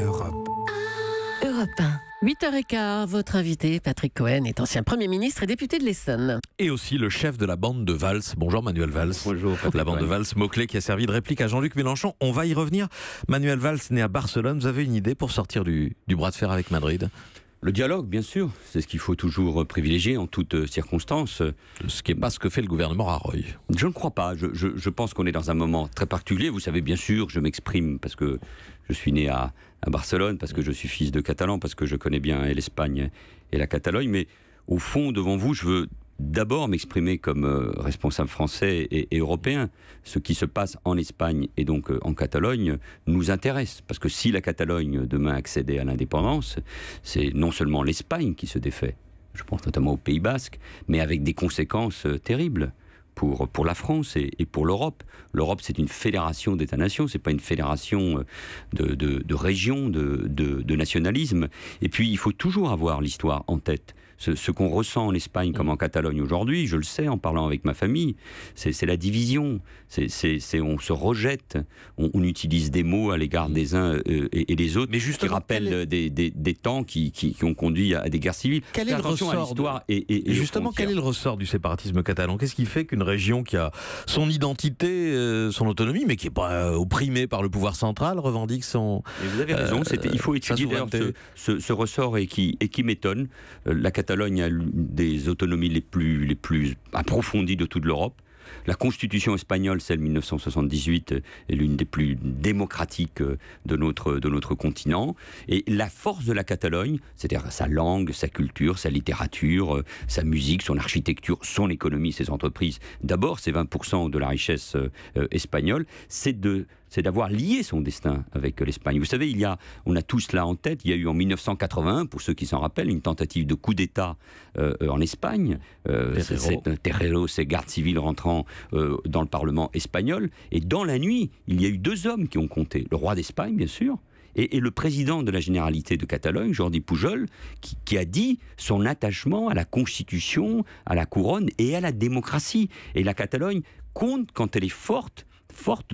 Europe. Europe 1. 8h15, votre invité, Patrick Cohen, est ancien Premier ministre et député de l'Essonne. Et aussi le chef de la bande de Valls. Bonjour Manuel Valls. Bonjour. La bande de Valls, mot-clé qui a servi de réplique à Jean-Luc Mélenchon. On va y revenir. Manuel Valls, né à Barcelone, vous avez une idée pour sortir du bras de fer avec Madrid? Le dialogue, bien sûr, c'est ce qu'il faut toujours privilégier en toutes circonstances. Ce qui n'est pas ce que fait le gouvernement Rajoy. Je ne crois pas. Je pense qu'on est dans un moment très particulier. Vous savez, bien sûr, je m'exprime parce que je suis né à Barcelone, parce que je suis fils de Catalan, parce que je connais bien l'Espagne et la Catalogne. Mais au fond, devant vous, je veux d'abord m'exprimer comme responsable français et européen. Ce qui se passe en Espagne et donc en Catalogne nous intéresse. Parce que si la Catalogne demain accédait à l'indépendance, c'est non seulement l'Espagne qui se défait, je pense notamment au Pays Basque, mais avec des conséquences terribles pour la France et pour l'Europe. L'Europe, c'est une fédération d'États-nations, c'est pas une fédération de régions, de nationalisme. Et puis, il faut toujours avoir l'histoire en tête. Ce qu'on ressent en Espagne comme en Catalogne aujourd'hui, je le sais en parlant avec ma famille, c'est la division. On se rejette, on utilise des mots à l'égard des uns et des autres, mais qui rappellent des temps qui ont conduit à des guerres civiles. Quel est le ressort justement, quel est le ressort du séparatisme catalan? Qu'est-ce qui fait qu'une région qui a son identité, son autonomie, mais qui n'est pas opprimée par le pouvoir central, revendique son... Et vous avez raison, il faut étudier ce ressort et qui m'étonne. La Catalogne a des autonomies les plus approfondies de toute l'Europe. La constitution espagnole, celle de 1978, est l'une des plus démocratiques de notre continent. Et la force de la Catalogne, c'est-à-dire sa langue, sa culture, sa littérature, sa musique, son architecture, son économie, ses entreprises, d'abord, c'est 20% de la richesse espagnole, c'est d'avoir lié son destin avec l'Espagne. Vous savez, on a tous cela en tête. Il y a eu en 1981, pour ceux qui s'en rappellent, une tentative de coup d'État en Espagne. Terrero, ces gardes civils rentrant dans le Parlement espagnol. Et dans la nuit, il y a eu deux hommes qui ont compté. Le roi d'Espagne, bien sûr, et le président de la Généralité de Catalogne, Jordi Pujol, qui a dit son attachement à la Constitution, à la couronne et à la démocratie. Et la Catalogne compte quand elle est forte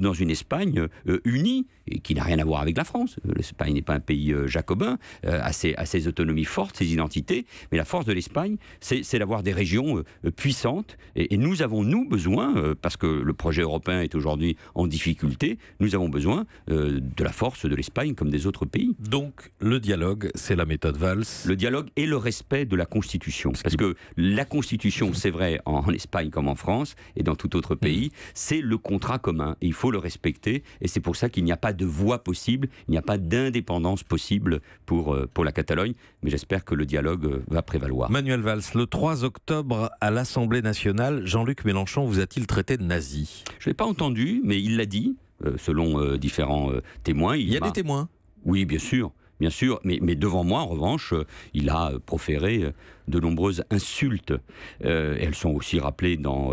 dans une Espagne unie, et qui n'a rien à voir avec la France. L'Espagne n'est pas un pays jacobin, à ses autonomies fortes, ses identités, mais la force de l'Espagne, c'est d'avoir des régions puissantes, et nous avons, besoin, parce que le projet européen est aujourd'hui en difficulté, nous avons besoin de la force de l'Espagne comme des autres pays. Donc, le dialogue, c'est la méthode Valls. Le dialogue et le respect de la Constitution. Parce que la Constitution, c'est vrai en Espagne comme en France, et dans tout autre pays, c'est le contrat commun. Et il faut le respecter, et c'est pour ça qu'il n'y a pas de voie possible, il n'y a pas d'indépendance possible pour la Catalogne, mais j'espère que le dialogue va prévaloir. Manuel Valls, le 3 octobre à l'Assemblée nationale, Jean-Luc Mélenchon vous a-t-il traité de nazi? Je ne l'ai pas entendu, mais il l'a dit, selon différents témoins. Il y a des témoins? Oui, bien sûr. Bien sûr, mais devant moi, en revanche, il a proféré de nombreuses insultes. Elles sont aussi rappelées dans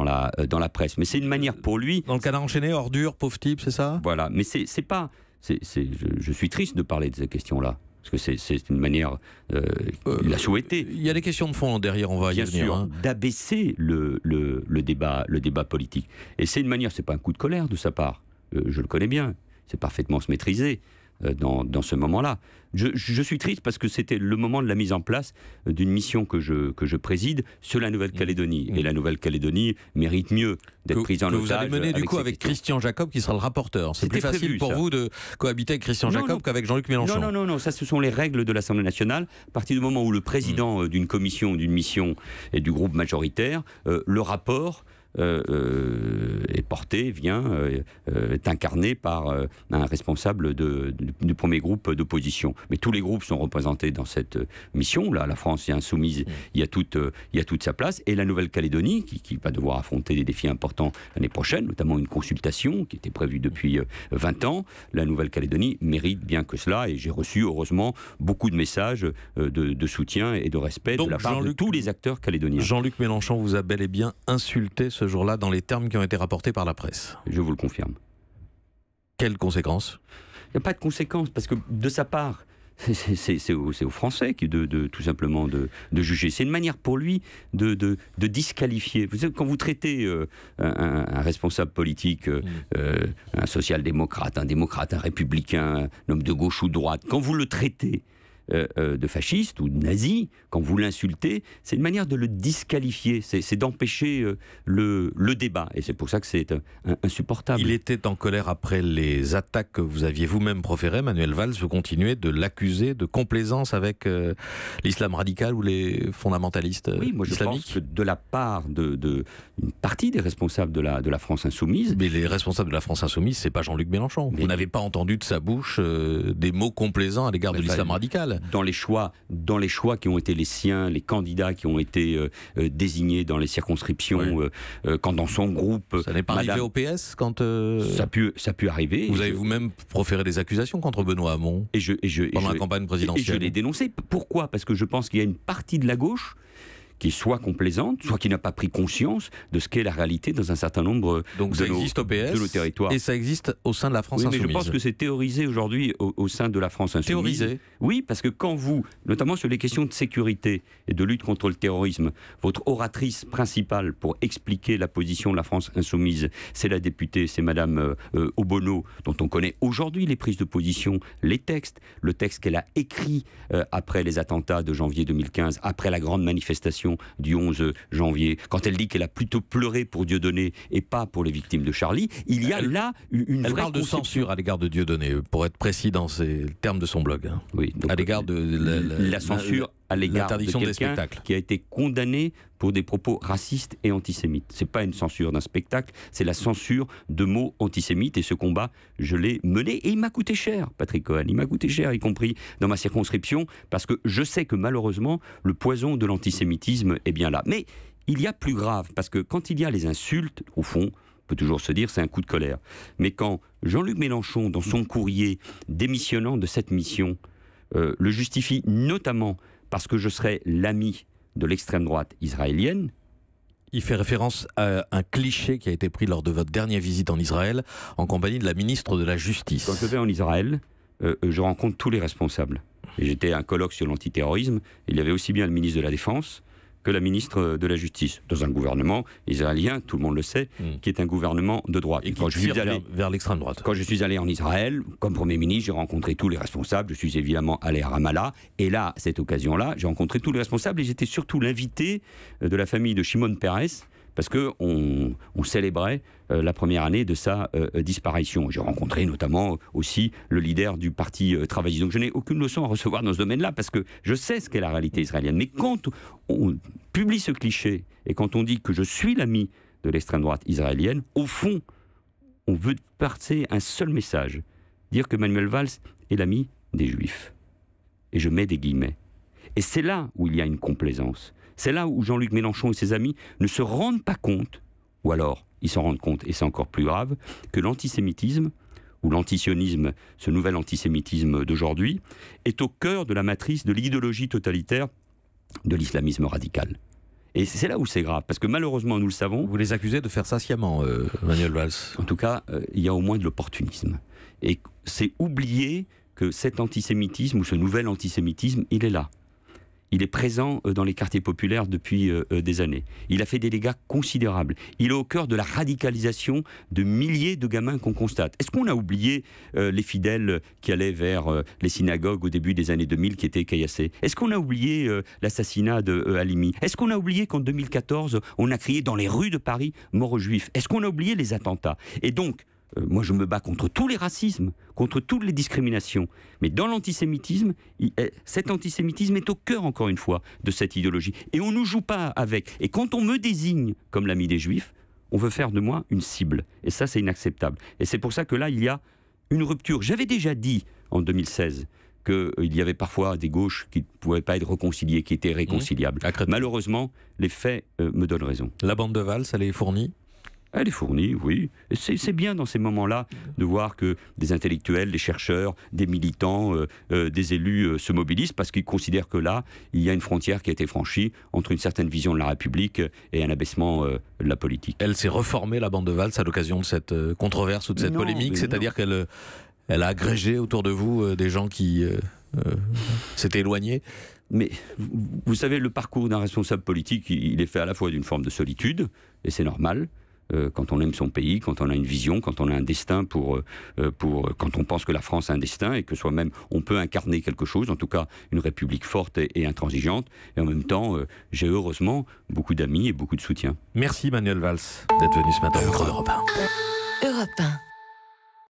la presse. Mais c'est une manière pour lui... Dans le canard enchaîné, ordure, pauvre type, c'est ça? Voilà, mais c'est pas... je suis triste de parler de ces questions-là. Parce que c'est une manière... il l'a souhaité. Il y a des questions de fond derrière, on va y venir. Bien sûr, d'abaisser le débat politique. Et c'est une manière, c'est pas un coup de colère de sa part. Je le connais bien. C'est parfaitement se maîtriser dans ce moment-là. Je suis triste parce que c'était le moment de la mise en place d'une mission que je préside sur la Nouvelle-Calédonie. Et la Nouvelle-Calédonie mérite mieux d'être prise en otage. Que vous allez mener du coup avec Christian Jacob qui sera le rapporteur. C'est plus facile pour vous de cohabiter avec Christian Jacob qu'avec Jean-Luc Mélenchon. Non, ça ce sont les règles de l'Assemblée nationale. À partir du moment où le président d'une commission, d'une mission et du groupe majoritaire, le rapport est porté, est incarné par un responsable du premier groupe d'opposition. Mais tous les groupes sont représentés dans cette mission. Là, la France est insoumise, il y a toute sa place. Et la Nouvelle-Calédonie, qui va devoir affronter des défis importants l'année prochaine, notamment une consultation qui était prévue depuis 20 ans. La Nouvelle-Calédonie mérite bien que cela. Et j'ai reçu, heureusement, beaucoup de messages de soutien et de respect de la part de tous les acteurs calédoniens. Jean-Luc Mélenchon vous a bel et bien insulté ce jour-là dans les termes qui ont été rapportés par la presse. Je vous le confirme. Quelles conséquences? Il n'y a pas de conséquences, parce que de sa part, c'est aux Français tout simplement de juger. C'est une manière pour lui de disqualifier. Vous savez, quand vous traitez un responsable politique, un social-démocrate, un démocrate, un républicain, un homme de gauche ou de droite, quand vous le traitez de fasciste ou de nazi, quand vous l'insultez, c'est une manière de le disqualifier, c'est d'empêcher le débat. Et c'est pour ça que c'est insupportable. Il était en colère après les attaques que vous aviez vous-même proférées, Manuel Valls. Vous continuez de l'accuser de complaisance avec l'islam radical ou les fondamentalistes islamiques. Oui, moi je pense que de la part d'une partie des responsables de la France Insoumise... Mais les responsables de la France Insoumise, c'est pas Jean-Luc Mélenchon. Vous n'avez pas entendu de sa bouche des mots complaisant à l'égard de l'islam radical. Dans les choix qui ont été les siens, les candidats qui ont été désignés dans les circonscriptions, quand dans son groupe... Ça n'est pas arrivé au PS quand... Ça a pu arriver. Vous avez vous-même proféré des accusations contre Benoît Hamon pendant la campagne présidentielle. Et je l'ai dénoncé. Pourquoi ? Parce que je pense qu'il y a une partie de la gauche qui est soit complaisante, soit qui n'a pas pris conscience de ce qu'est la réalité dans un certain nombre de nos territoires. Et ça existe au sein de la France Insoumise. Mais je pense que c'est théorisé aujourd'hui au sein de la France Insoumise. Théorisé ? Oui, parce que quand vous, notamment sur les questions de sécurité et de lutte contre le terrorisme, votre oratrice principale pour expliquer la position de la France Insoumise, c'est la députée, c'est Madame Obono, dont on connaît aujourd'hui les prises de position, les textes, le texte qu'elle a écrit après les attentats de janvier 2015, après la grande manifestation du 11 janvier, quand elle dit qu'elle a plutôt pleuré pour Dieudonné et pas pour les victimes de Charlie, il y a là une vraie parle de censure à l'égard de Dieudonné, pour être précis dans les termes de son blog. Oui, donc à l'égard de la censure à l'égard de quelqu'un qui a été condamné pour des propos racistes et antisémites. C'est pas une censure d'un spectacle, c'est la censure de mots antisémites, et ce combat, je l'ai mené, et il m'a coûté cher, Patrick Cohen, il m'a coûté cher, y compris dans ma circonscription, parce que je sais que malheureusement, le poison de l'antisémitisme est bien là. Mais il y a plus grave, parce que quand il y a les insultes, au fond, on peut toujours se dire c'est un coup de colère. Mais quand Jean-Luc Mélenchon, dans son courrier démissionnant de cette mission, le justifie notamment parce que je serai l'ami de l'extrême droite israélienne. Il fait référence à un cliché qui a été pris lors de votre dernière visite en Israël, en compagnie de la ministre de la Justice. Quand je vais en Israël, je rencontre tous les responsables. Et j'étais à un colloque sur l'antiterrorisme, il y avait aussi bien le ministre de la Défense que la ministre de la Justice, dans un gouvernement israélien, tout le monde le sait, qui est un gouvernement de droite. Et quand je suis allé vers l'extrême droite. Quand je suis allé en Israël, comme Premier ministre, j'ai rencontré tous les responsables. Je suis évidemment allé à Ramallah. Et là, à cette occasion-là, j'ai rencontré tous les responsables et j'étais surtout l'invité de la famille de Shimon Peres, parce qu'on célébrait la première année de sa disparition. J'ai rencontré notamment aussi le leader du parti travailliste. Donc je n'ai aucune leçon à recevoir dans ce domaine-là, parce que je sais ce qu'est la réalité israélienne. Mais quand on publie ce cliché, et quand on dit que je suis l'ami de l'extrême droite israélienne, au fond, on veut passer un seul message, dire que Manuel Valls est l'ami des Juifs. Et je mets des guillemets. Et c'est là où il y a une complaisance. C'est là où Jean-Luc Mélenchon et ses amis ne se rendent pas compte, ou alors ils s'en rendent compte, et c'est encore plus grave, que l'antisémitisme, ou l'antisionisme, ce nouvel antisémitisme d'aujourd'hui, est au cœur de la matrice de l'idéologie totalitaire de l'islamisme radical. Et c'est là où c'est grave, parce que malheureusement, nous le savons... Vous les accusez de faire ça sciemment, Manuel Valls. En tout cas, il y a au moins de l'opportunisme. Et c'est oublier que cet antisémitisme, ou ce nouvel antisémitisme, il est là. Il est présent dans les quartiers populaires depuis des années. Il a fait des dégâts considérables. Il est au cœur de la radicalisation de milliers de gamins qu'on constate. Est-ce qu'on a oublié les fidèles qui allaient vers les synagogues au début des années 2000 qui étaient caillassés? Est-ce qu'on a oublié l'assassinat de Halimi? Est-ce qu'on a oublié qu'en 2014, on a crié dans les rues de Paris « mort aux Juifs » Est-ce qu'on a oublié les attentats? Et donc, moi je me bats contre tous les racismes, contre toutes les discriminations. Mais dans l'antisémitisme, cet antisémitisme est au cœur, encore une fois, de cette idéologie. Et on ne nous joue pas avec. Et quand on me désigne comme l'ami des Juifs, on veut faire de moi une cible. Et ça, c'est inacceptable. Et c'est pour ça que là, il y a une rupture. J'avais déjà dit en 2016 qu'il y avait parfois des gauches qui ne pouvaient pas être réconciliées, qui étaient réconciliables. Malheureusement, les faits me donnent raison. La bande de Valls, elle est fournie ? Elle est fournie, oui. C'est bien dans ces moments-là de voir que des intellectuels, des chercheurs, des militants, des élus se mobilisent, parce qu'ils considèrent que là, il y a une frontière qui a été franchie entre une certaine vision de la République et un abaissement de la politique. Elle s'est reformée, la bande de Valls, à l'occasion de cette controverse ou de cette polémique, c'est-à-dire qu'elle a agrégé autour de vous des gens qui s'est éloigné. Mais vous savez, le parcours d'un responsable politique, il est fait à la fois d'une forme de solitude, et c'est normal, quand on aime son pays, quand on a une vision, quand on a un destin quand on pense que la France a un destin et que soi-même on peut incarner quelque chose, en tout cas une république forte et intransigeante. Et en même temps, j'ai heureusement beaucoup d'amis et beaucoup de soutien. Merci Manuel Valls d'être venu ce matin au micro d'Europe 1. Europe 1.